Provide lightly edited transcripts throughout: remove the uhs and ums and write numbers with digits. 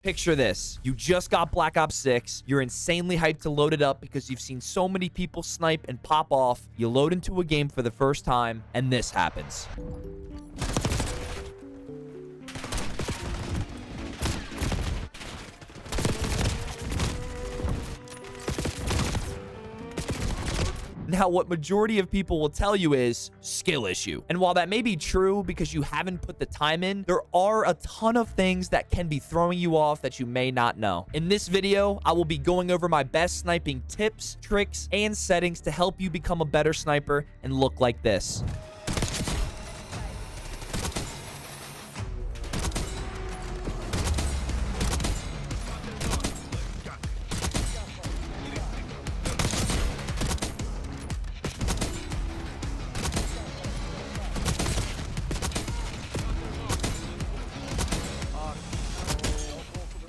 Picture this. You just got Black Ops 6. You're insanely hyped to load it up because you've seen so many people snipe and pop off. You load into a game for the first time, and this happens. Now, what majority of people will tell you is skill issue. And while that may be true because you haven't put the time in, there are a ton of things that can be throwing you off that you may not know. In this video, I will be going over my best sniping tips, tricks, and settings to help you become a better sniper and look like this.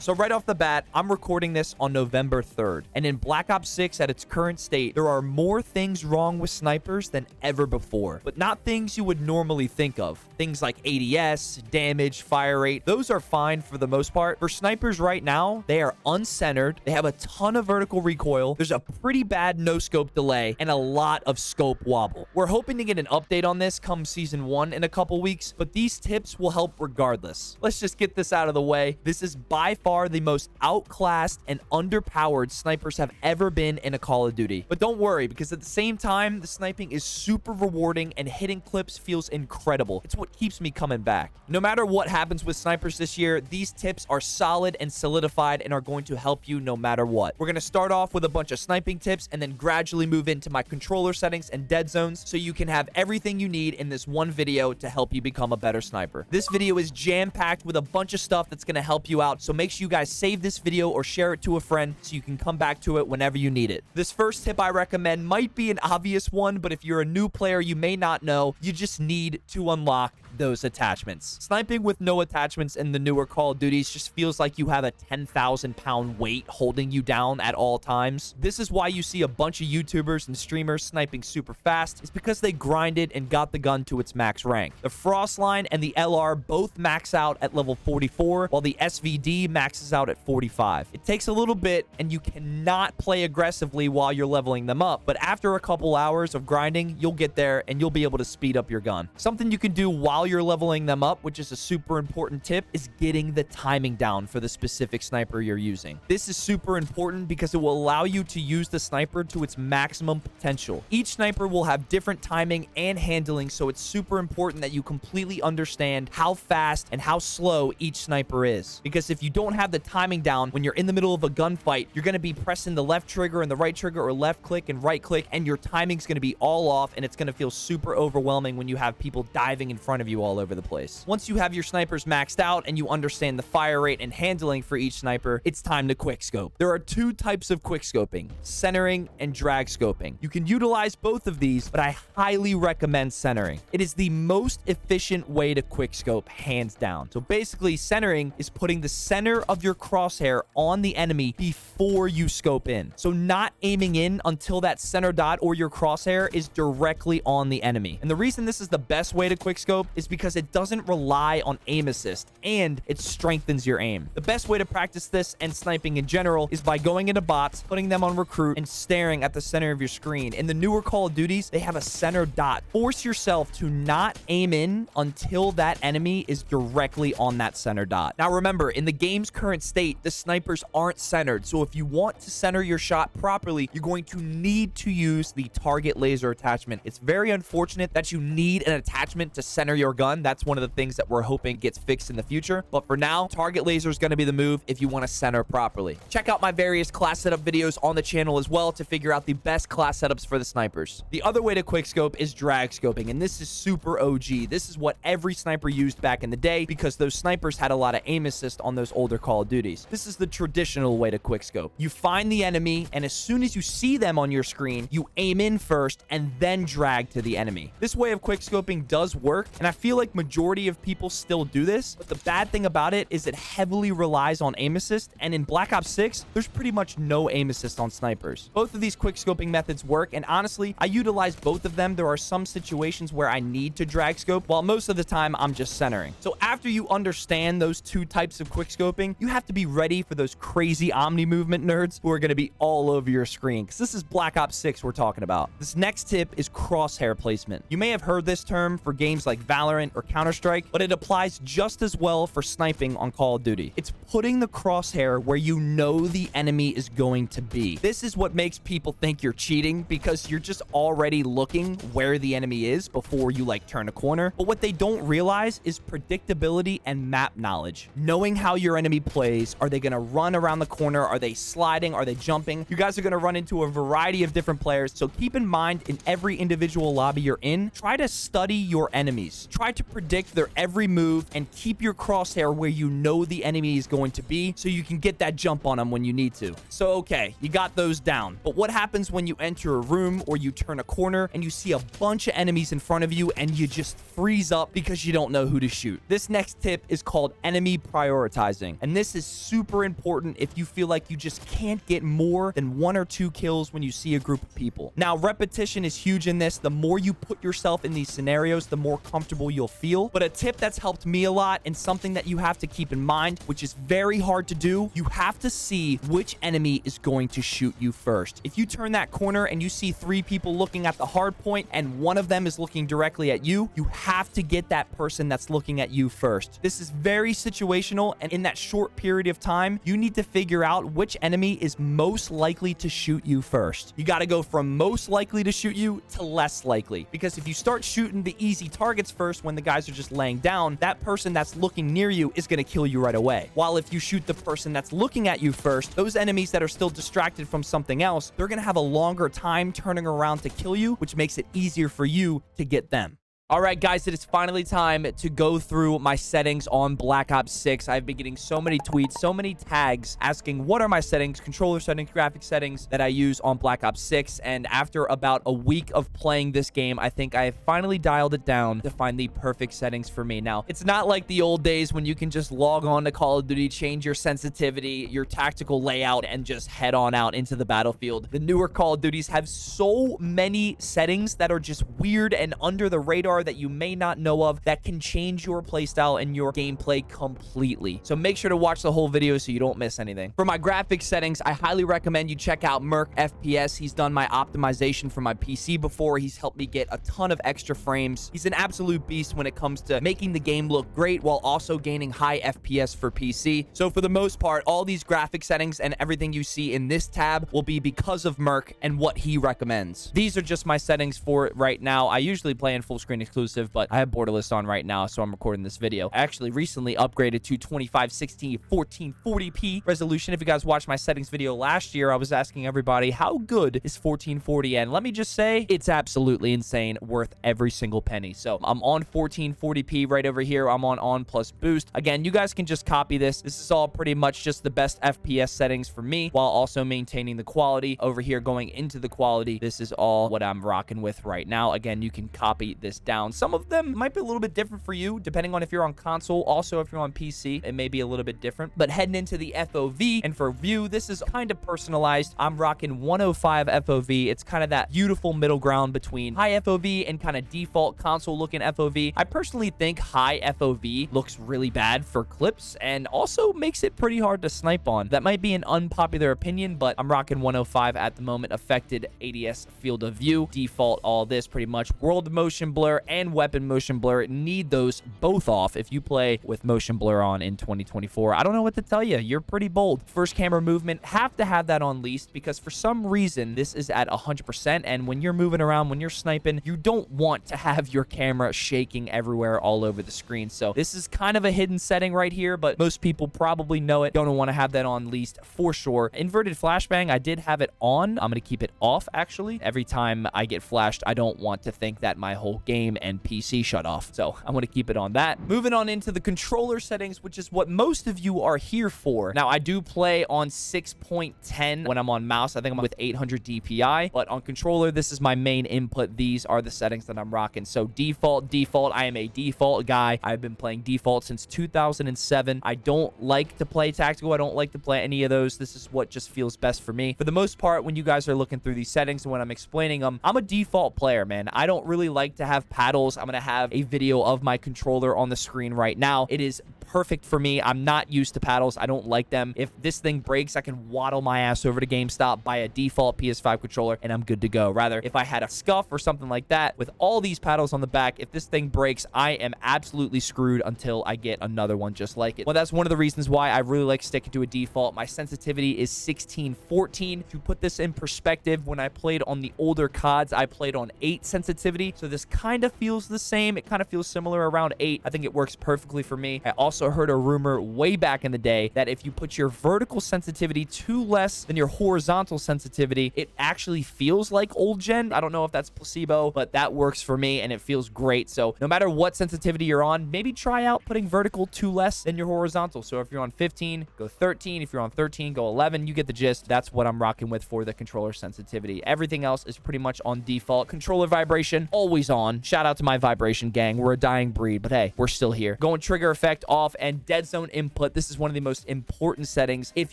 So right off the bat, I'm recording this on November 3rd. And in Black Ops 6 at its current state, there are more things wrong with snipers than ever before. But not things you would normally think of. Things like ADS, damage, fire rate, those are fine for the most part. For snipers right now, they are uncentered. They have a ton of vertical recoil. There's a pretty bad no-scope delay and a lot of scope wobble. We're hoping to get an update on this come Season 1 in a couple weeks, but these tips will help regardless. Let's just get this out of the way. This is by far the most outclassed and underpowered snipers have ever been in a Call of Duty. But don't worry, because at the same time, the sniping is super rewarding and hitting clips feels incredible. It's what keeps me coming back. No matter what happens with snipers this year, these tips are solid and solidified and are going to help you no matter what. We're going to start off with a bunch of sniping tips and then gradually move into my controller settings and dead zones so you can have everything you need in this one video to help you become a better sniper. This video is jam-packed with a bunch of stuff that's going to help you out, so make sure you guys save this video or share it to a friend so you can come back to it whenever you need it. This first tip I recommend might be an obvious one, but if you're a new player, you may not know. You just need to unlock those attachments. Sniping with no attachments in the newer Call of Duties just feels like you have a 10,000-pound weight holding you down at all times. This is why you see a bunch of YouTubers and streamers sniping super fast. It's because they grinded and got the gun to its max rank. The Frost line and the LR both max out at level 44, while the SVD maxes out at 45. It takes a little bit, and you cannot play aggressively while you're leveling them up, but after a couple hours of grinding, you'll get there and you'll be able to speed up your gun. Something you can do while you're leveling them up, which is a super important tip, is getting the timing down for the specific sniper you're using. This is super important because it will allow you to use the sniper to its maximum potential. Each sniper will have different timing and handling, so it's super important that you completely understand how fast and how slow each sniper is. Because if you don't have the timing down when you're in the middle of a gunfight, you're going to be pressing the left trigger and the right trigger, or left click and right click, and your timing's going to be all off, and it's going to feel super overwhelming when you have people diving in front of you all over the place. Once you have your snipers maxed out and you understand the fire rate and handling for each sniper, it's time to quick scope. There are two types of quick scoping: centering and drag scoping. You can utilize both of these, but I highly recommend centering. It is the most efficient way to quick scope, hands down. So basically, centering is putting the center of your crosshair on the enemy before you scope in. So not aiming in until that center dot or your crosshair is directly on the enemy. And the reason this is the best way to quick scope is because it doesn't rely on aim assist and it strengthens your aim. The best way to practice this and sniping in general is by going into bots, putting them on recruit, and staring at the center of your screen. In the newer Call of Duties, they have a center dot. Force yourself to not aim in until that enemy is directly on that center dot. Now remember, in the game's current state, the snipers aren't centered, so if you want to center your shot properly, you're going to need to use the target laser attachment. It's very unfortunate that you need an attachment to center your gun. That's one of the things that we're hoping gets fixed in the future, but for now, target laser is going to be the move if you want to center properly. Check out my various class setup videos on the channel as well to figure out the best class setups for the snipers. The other way to quick scope is drag scoping, and this is super OG. This is what every sniper used back in the day because those snipers had a lot of aim assist on those older Call of Duties. This is the traditional way to quick scope. You find the enemy, and as soon as you see them on your screen, you aim in first and then drag to the enemy. This way of quick scoping does work, and I feel like majority of people still do this, but the bad thing about it is it heavily relies on aim assist, and in Black Ops 6, there's pretty much no aim assist on snipers. Both of these quick scoping methods work, and honestly, I utilize both of them. There are some situations where I need to drag scope, while most of the time I'm just centering. So after you understand those two types of quick scoping, sniping, you have to be ready for those crazy omni movement nerds who are going to be all over your screen, because this is Black Ops 6 we're talking about. This next tip is crosshair placement. You may have heard this term for games like Valorant or Counter-Strike, but it applies just as well for sniping on Call of Duty. It's putting the crosshair where you know the enemy is going to be. This is what makes people think you're cheating, because you're just already looking where the enemy is before you like turn a corner. But what they don't realize is predictability and map knowledge. Knowing how your enemy plays. Are they going to run around the corner? Are they sliding? Are they jumping? You guys are going to run into a variety of different players. So keep in mind, in every individual lobby you're in, try to study your enemies. Try to predict their every move and keep your crosshair where you know the enemy is going to be, so you can get that jump on them when you need to. So, okay, you got those down. But what happens when you enter a room or you turn a corner and you see a bunch of enemies in front of you and you just freeze up because you don't know who to shoot? This next tip is called enemy prioritizing. And this is super important if you feel like you just can't get more than 1 or 2 kills when you see a group of people. Now, repetition is huge in this. The more you put yourself in these scenarios, the more comfortable you'll feel. But a tip that's helped me a lot, and something that you have to keep in mind, which is very hard to do, you have to see which enemy is going to shoot you first. If you turn that corner and you see 3 people looking at the hard point and one of them is looking directly at you, you have to get that person that's looking at you first. This is very situational, and in that short period of time, you need to figure out which enemy is most likely to shoot you first. You got to go from most likely to shoot you to less likely, because if you start shooting the easy targets first when the guys are just laying down, that person that's looking near you is going to kill you right away. While if you shoot the person that's looking at you first, those enemies that are still distracted from something else, they're going to have a longer time turning around to kill you, which makes it easier for you to get them. All right, guys, it is finally time to go through my settings on Black Ops 6. I've been getting so many tweets, so many tags asking what are my settings, controller settings, graphic settings that I use on Black Ops 6. And after about a week of playing this game, I think I have finally dialed it down to find the perfect settings for me. Now, it's not like the old days when you can just log on to Call of Duty, change your sensitivity, your tactical layout, and just head on out into the battlefield. The newer Call of Duties have so many settings that are just weird and under the radar that you may not know of, that can change your playstyle and your gameplay completely. So make sure to watch the whole video so you don't miss anything. For my graphics settings, I highly recommend you check out Merc FPS. He's done my optimization for my PC before. He's helped me get a ton of extra frames. He's an absolute beast when it comes to making the game look great while also gaining high FPS for PC. So for the most part, all these graphic settings and everything you see in this tab will be because of Merc and what he recommends. These are just my settings for it right now. I usually play in full screen exclusive, but I have Borderless on right now, so I'm recording this video. I actually recently upgraded to 2560 1440p resolution. If you guys watched my settings video last year, I was asking everybody, how good is 1440? And let me just say, it's absolutely insane, worth every single penny. So I'm on 1440p right over here. I'm on plus boost. Again, you guys can just copy this. This is all pretty much just the best FPS settings for me, while also maintaining the quality. Over here, going into the quality, this is all what I'm rocking with right now. Again, you can copy this down. Some of them might be a little bit different for you, depending on if you're on console. Also, if you're on PC, it may be a little bit different. But heading into the FOV, and for view, this is kind of personalized. I'm rocking 105 FOV. It's kind of that beautiful middle ground between high FOV and kind of default console-looking FOV. I personally think high FOV looks really bad for clips and also makes it pretty hard to snipe on. That might be an unpopular opinion, but I'm rocking 105 at the moment. Affected ADS field of view, default, all this pretty much. World motion blur and weapon motion blur, need those both off if you play with motion blur on in 2024. I don't know what to tell you. You're pretty bold. First camera movement, have to have that on least, because for some reason this is at 100%, and when you're moving around, when you're sniping, you don't want to have your camera shaking everywhere all over the screen. So this is kind of a hidden setting right here, but most people probably know it. Don't want to have that on least for sure. Inverted flashbang, I did have it on. I'm going to keep it off actually. Every time I get flashed, I don't want to think that my whole game and PC shut off. So I'm going to keep it on that. Moving on into the controller settings, which is what most of you are here for. Now, I do play on 6.10 when I'm on mouse. I think I'm with 800 DPI, but on controller, this is my main input. These are the settings that I'm rocking. So default. I am a default guy. I've been playing default since 2007. I don't like to play tactical. I don't like to play any of those. This is what just feels best for me. For the most part, when you guys are looking through these settings and when I'm explaining them, I'm a default player, man. I don't really like to have paddles. I'm going to have a video of my controller on the screen right now. It is perfect for me. I'm not used to paddles. I don't like them. If this thing breaks, I can waddle my ass over to GameStop, buy a default PS5 controller, and I'm good to go. Rather, if I had a scuff or something like that with all these paddles on the back, if this thing breaks, I am absolutely screwed until I get another one just like it. Well, that's one of the reasons why I really like sticking to a default. My sensitivity is 16:14. To put this in perspective, when I played on the older CODs, I played on 8 sensitivity, so this kind of feels the same. It kind of feels similar around 8. I think it works perfectly for me. I also heard a rumor way back in the day that if you put your vertical sensitivity to less than your horizontal sensitivity, it actually feels like old gen. I don't know if that's placebo, but that works for me and it feels great. So no matter what sensitivity you're on, maybe try out putting vertical to less than your horizontal. So if you're on 15, go 13. If you're on 13, go 11. You get the gist. That's what I'm rocking with for the controller sensitivity. Everything else is pretty much on default. Controller vibration, always on. Shout out to my vibration gang. We're a dying breed, but hey, we're still here. Going trigger effect off and Deadzone input. This is one of the most important settings if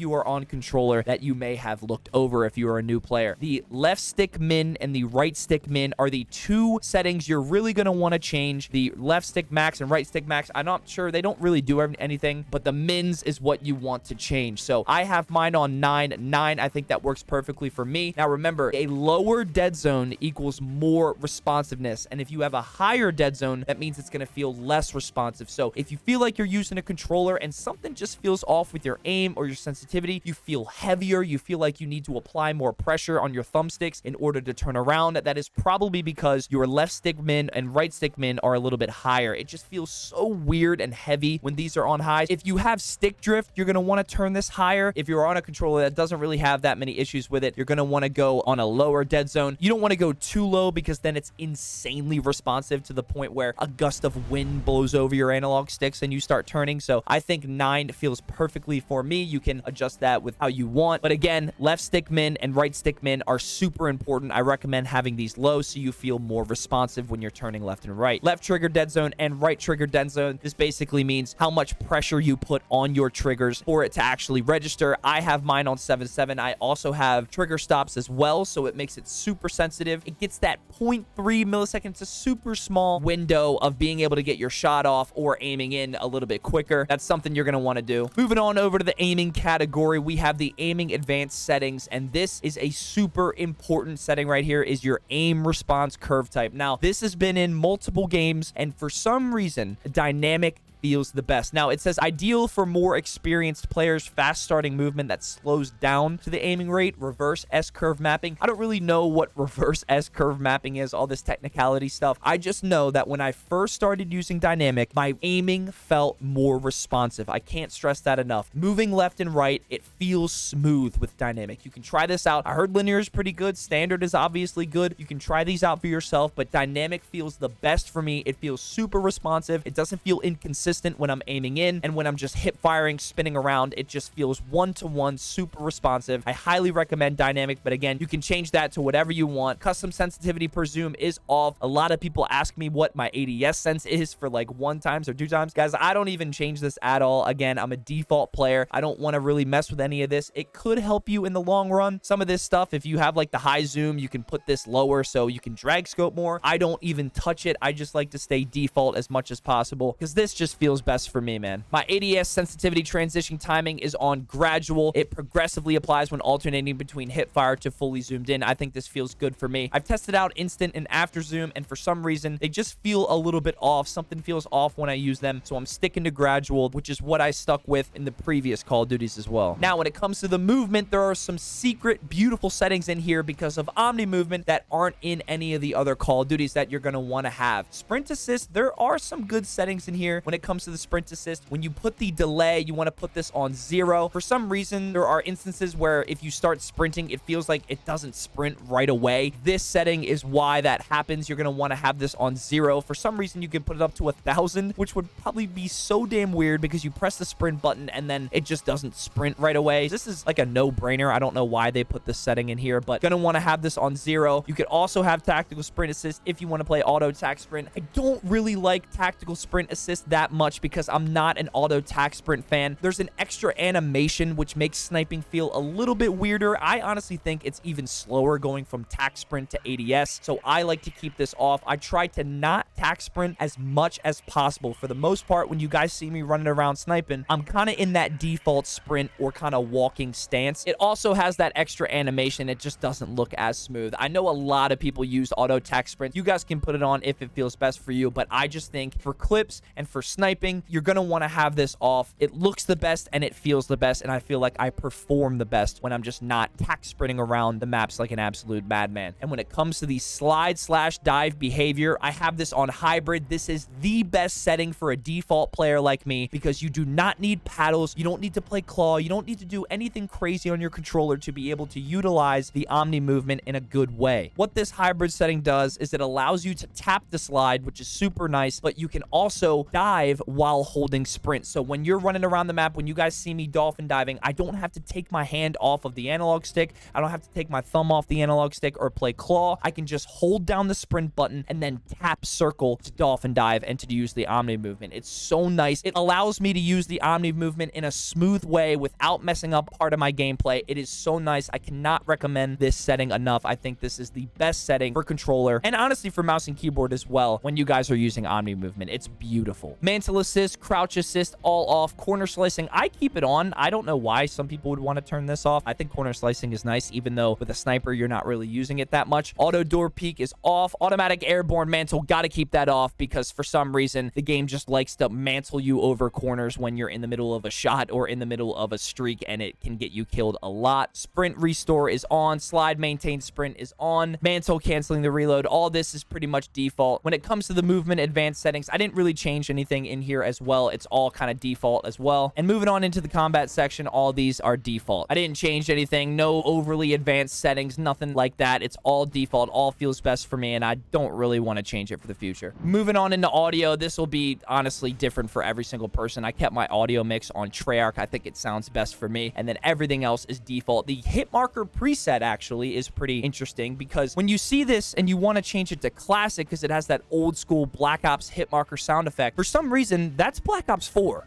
you are on controller that you may have looked over if you are a new player. The left stick min and the right stick min are the two settings you're really going to want to change. The left stick max and right stick max, I'm not sure. They don't really do anything, but the mins is what you want to change. So I have mine on 9. 9, I think that works perfectly for me. Now remember, a lower Deadzone equals more responsiveness. And if you have a higher Deadzone, that means it's going to feel less responsive. So if you feel like you're using a controller and something just feels off with your aim or your sensitivity, you feel heavier, you feel like you need to apply more pressure on your thumbsticks in order to turn around, that is probably because your left stick min and right stick min are a little bit higher. It just feels so weird and heavy when these are on highs. If you have stick drift, you're going to want to turn this higher. If you're on a controller that doesn't really have that many issues with it, you're going to want to go on a lower Deadzone. You don't want to go too low because then it's insanely responsive to the point where a gust of wind blows over your analog sticks and you start turning. So I think 9 feels perfectly for me. You can adjust that with how you want. But again, left stick min and right stick min are super important. I recommend having these low so you feel more responsive when you're turning left and right. Left trigger Deadzone and right trigger Deadzone. This basically means how much pressure you put on your triggers for it to actually register. I have mine on 7.7. I also have trigger stops as well, so it makes it super sensitive. It gets that 0.3 milliseconds. It's a super small window of being able to get your shot off or aiming in a little bit quicker. That's something you're going to want to do. Moving on over to the aiming category, we have the aiming advanced settings, and this is a super important setting right here, is your aim response curve type. Now, this has been in multiple games, and for some reason, dynamic feels the best. Now, it says ideal for more experienced players, fast starting movement that slows down to the aiming rate, reverse S-curve mapping. I don't really know what reverse S-curve mapping is, all this technicality stuff. I just know that when I first started using dynamic, my aiming felt more responsive. I can't stress that enough. Moving left and right, it feels smooth with dynamic. You can try this out. I heard linear is pretty good. Standard is obviously good. You can try these out for yourself, but dynamic feels the best for me. It feels super responsive. It doesn't feel inconsistent when I'm aiming in, and when I'm just hip firing, spinning around, it just feels one-to-one, super responsive. I highly recommend dynamic, but again, you can change that to whatever you want. Custom sensitivity per zoom is off. A lot of people ask me what my ADS sense is for like 1 times or 2 times. Guys, I don't even change this at all. Again, I'm a default player. I don't want to really mess with any of this. It could help you in the long run. Some of this stuff, if you have like the high zoom, you can put this lower so you can drag scope more. I don't even touch it. I just like to stay default as much as possible because this just feels best for me, man. My ADS sensitivity transition timing is on gradual. It progressively applies when alternating between hip fire to fully zoomed in. I think this feels good for me. I've tested out instant and after zoom, and for some reason, they just feel a little bit off. Something feels off when I use them, so I'm sticking to gradual, which is what I stuck with in the previous Call of Duties as well. Now, when it comes to the movement, there are some secret, beautiful settings in here because of Omni movement that aren't in any of the other Call of Duties that you're going to want to have. Sprint assist, there are some good settings in here when it comes to the sprint assist. When you put the delay, you want to put this on 0. For some reason, there are instances where if you start sprinting, it feels like it doesn't sprint right away. This setting is why that happens. You're going to want to have this on 0. For some reason, you can put it up to 1,000, which would probably be so damn weird because you press the sprint button and then it just doesn't sprint right away. This is like a no-brainer. I don't know why they put this setting in here, but going to want to have this on 0. You could also have tactical sprint assist if you want to play auto tac sprint. I don't really like tactical sprint assist that much because I'm not an auto tac sprint fan. There's an extra animation which makes sniping feel a little bit weirder. I honestly think it's even slower going from tac sprint to ADS, so I like to keep this off. I try to not tac sprint as much as possible. For the most part, when you guys see me running around sniping, I'm kind of in that default sprint or kind of walking stance. It also has that extra animation. It just doesn't look as smooth. I know a lot of people use auto tac sprint. You guys can put it on if it feels best for you, but I just think for clips and for sniping, you're going to want to have this off. It looks the best and it feels the best, and I feel like I perform the best when I'm just not tac sprinting around the maps like an absolute madman. And when it comes to the slide/dive behavior, I have this on hybrid. This is the best setting for a default player like me because you do not need paddles. You don't need to play claw. You don't need to do anything crazy on your controller to be able to utilize the Omni movement in a good way. What this hybrid setting does is it allows you to tap the slide, which is super nice, but you can also dive while holding sprint. So when you're running around the map, when you guys see me dolphin diving, I don't have to take my hand off of the analog stick. I don't have to take my thumb off the analog stick or play claw. I can just hold down the sprint button and then tap circle to dolphin dive and to use the Omni movement. It's so nice. It allows me to use the Omni movement in a smooth way without messing up part of my gameplay. It is so nice. I cannot recommend this setting enough. I think this is the best setting for controller and honestly for mouse and keyboard as well when you guys are using Omni movement. It's beautiful. Mantle assist, crouch assist, all off. Corner slicing, I keep it on. I don't know why some people would want to turn this off. I think corner slicing is nice, even though with a sniper, you're not really using it that much. Auto door peek is off. Automatic airborne mantle, gotta keep that off because for some reason, the game just likes to mantle you over corners when you're in the middle of a shot or in the middle of a streak, and it can get you killed a lot. Sprint restore is on. Slide maintain sprint is on. Mantle canceling the reload. All this is pretty much default. When it comes to the movement advanced settings, I didn't really change anything in here as well. It's all kind of default as well. And moving on into the combat section, all these are default. I didn't change anything. No overly advanced settings, nothing like that. It's all default. All feels best for me, and I don't really want to change it for the future. Moving on into audio, this will be honestly different for every single person. I kept my audio mix on Treyarch. I think it sounds best for me, and then everything else is default. The hit marker preset actually is pretty interesting because when you see this and you want to change it to classic because it has that old school Black Ops hit marker sound effect, for some reason that's Black Ops 4.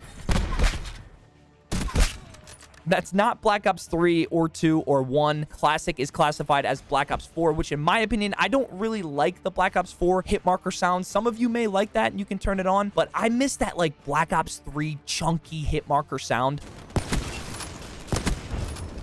That's not Black Ops 3 or 2 or 1. Classic is classified as Black Ops 4, which in my opinion, I don't really like the Black Ops 4 hit marker sound. Some of you may like that and you can turn it on, but I miss that like Black Ops 3 chunky hit marker sound.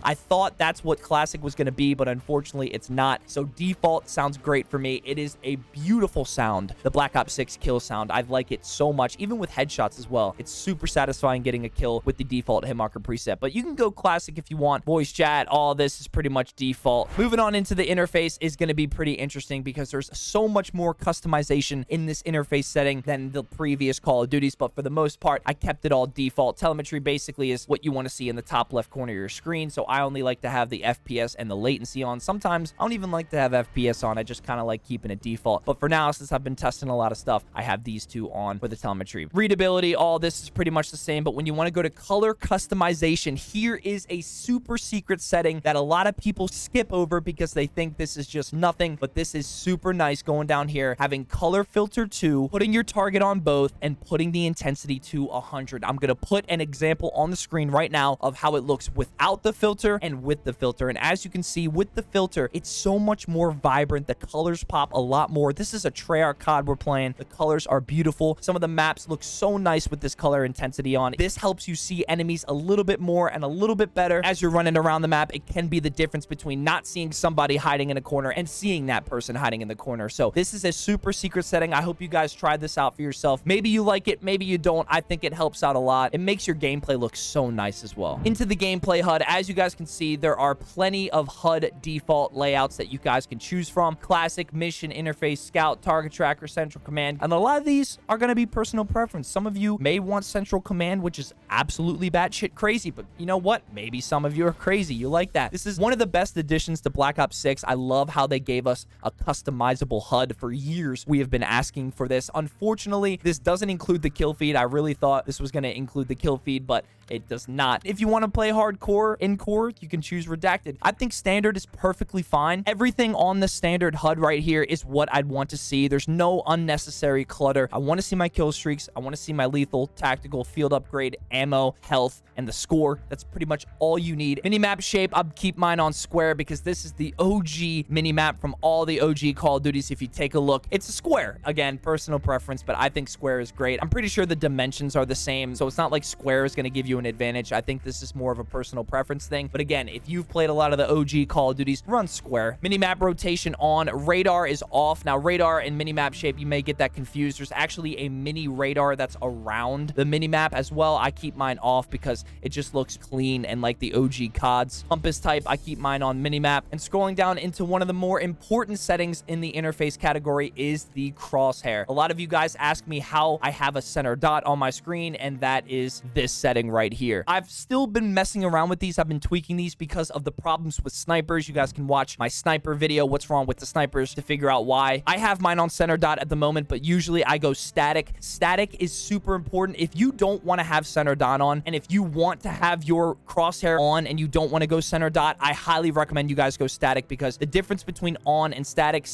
I thought that's what classic was going to be, but unfortunately it's not. So default sounds great for me. It is a beautiful sound. The Black Ops 6 kill sound. I like it so much, even with headshots as well. It's super satisfying getting a kill with the default hitmarker preset, but you can go classic if you want. Voice chat, all this is pretty much default. Moving on into the interface is going to be pretty interesting because there's so much more customization in this interface setting than the previous Call of Duties, but for the most part, I kept it all default. Telemetry basically is what you want to see in the top left corner of your screen, so I only like to have the FPS and the latency on. Sometimes I don't even like to have FPS on. I just kind of like keeping it default. But for now, since I've been testing a lot of stuff, I have these two on for the telemetry. Readability, all this is pretty much the same, but when you want to go to color customization, here is a super secret setting that a lot of people skip over because they think this is just nothing, but this is super nice going down here, having color filter 2, putting your target on both, and putting the intensity to 100. I'm going to put an example on the screen right now of how it looks without the filter and with the filter. And as you can see with the filter, it's so much more vibrant. The colors pop a lot more. This is a Treyarch COD we're playing. The colors are beautiful. Some of the maps look so nice with this color intensity on. This helps you see enemies a little bit more and a little bit better as you're running around the map. It can be the difference between not seeing somebody hiding in a corner and seeing that person hiding in the corner. So this is a super secret setting. I hope you guys try this out for yourself. Maybe you like it, maybe you don't. I think it helps out a lot. It makes your gameplay look so nice as well. Into the gameplay HUD, as you guys can see, there are plenty of HUD default layouts that you guys can choose from. Classic, mission, interface, scout, target tracker, central command. And a lot of these are going to be personal preference. Some of you may want central command, which is absolutely batshit crazy, but you know what? Maybe some of you are crazy. You like that. This is one of the best additions to Black Ops 6. I love how they gave us a customizable HUD. For years, we have been asking for this. Unfortunately, this doesn't include the kill feed. I really thought this was going to include the kill feed, but It does not. If you want to play hardcore in core, you can choose redacted. I think standard is perfectly fine. Everything on the standard HUD right here is what I'd want to see. There's no unnecessary clutter. I want to see my kill streaks. I want to see my lethal, tactical, field upgrade, ammo, health, and the score. That's pretty much all you need. Minimap shape, I'll keep mine on square because this is the OG minimap from all the OG Call of Duties. If you take a look, it's a square. Again, personal preference, but I think square is great. I'm pretty sure the dimensions are the same, so it's not like square is going to give you an advantage. I think this is more of a personal preference thing. But again, if you've played a lot of the OG Call of Duties, run square. Minimap rotation on. Radar is off. Now, radar and minimap shape, you may get that confused. There's actually a mini radar that's around the minimap as well. I keep mine off because it just looks clean and like the OG CODs. Compass type, I keep mine on minimap. And scrolling down into one of the more important settings in the interface category is the crosshair. A lot of you guys ask me how I have a center dot on my screen, and that is this setting right here. I've still been messing around with these. I've been tweaking these because of the problems with snipers. You guys can watch my sniper video, what's wrong with the snipers, to figure out why. I have mine on center dot at the moment, but usually I go static. Static is super important. If you don't want to have center dot on, and if you want to have your crosshair on and you don't want to go center dot, I highly recommend you guys go static, because the difference between on and static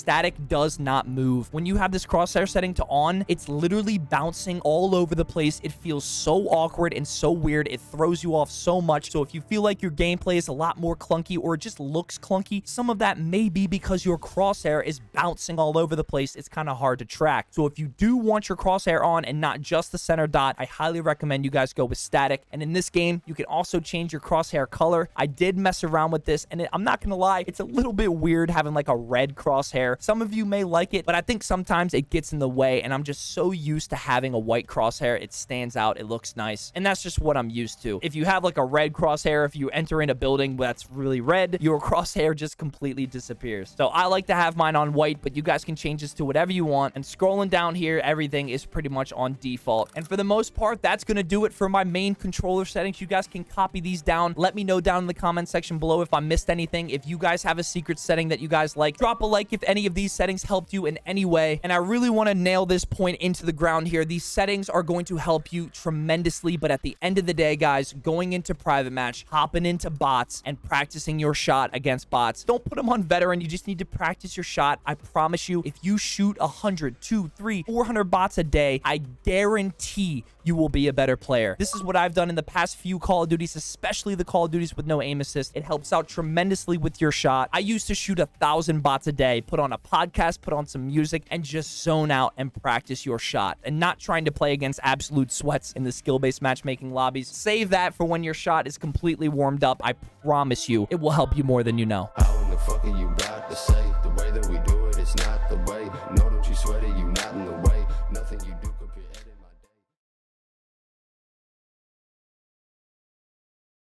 does not move. When you have this crosshair setting to on, it's literally bouncing all over the place. It feels so awkward and so weird. It throws you off so much. So if you feel like your gameplay is a lot more clunky or it just looks clunky, some of that may be because your crosshair is bouncing all over the place. It's kind of hard to track. So if you do want your crosshair on and not just the center dot, I highly recommend you guys go with static. And in this game, you can also change your crosshair color. I did mess around with this, and I'm not gonna lie, it's a little bit weird having like a red crosshair. Some of you may like it, but I think sometimes it gets in the way, and I'm just so used to having a white crosshair. It stands out, it looks nice, and that's just what I'm used to. If you have like a red crosshair, if you enter in a building that's really red, your crosshair just completely disappears. So I like to have mine on white, but you guys can change this to whatever you want. And scrolling down here, everything is pretty much on default. And for the most part, that's gonna do it for my main controller settings. You guys can copy these down. Let me know down in the comment section below if I missed anything. If you guys have a secret setting that you guys like, drop a like if any of these settings helped you in any way. And I really want to nail this point into the ground here. These settings are going to help you tremendously, but at the end of the day, guys, going into private match, hopping into bots and practicing your shot against bots. Don't put them on veteran. You just need to practice your shot. I promise you, if you shoot 100, 200, 300, 400 bots a day, I guarantee you will be a better player. This is what I've done in the past few Call of Duties, especially the Call of Duties with no aim assist. It helps out tremendously with your shot. I used to shoot 1,000 bots a day, put on a podcast, put on some music, and just zone out and practice your shot, and not trying to play against absolute sweats in the skill-based matchmaking lobbies. Save that for when your shot is completely warmed up. I promise you, it will help you more than you know. How in the fuck are you about to say? The way that we do it, it's not the way. No, don't you sweat it, you not in the way. Nothing you do compare.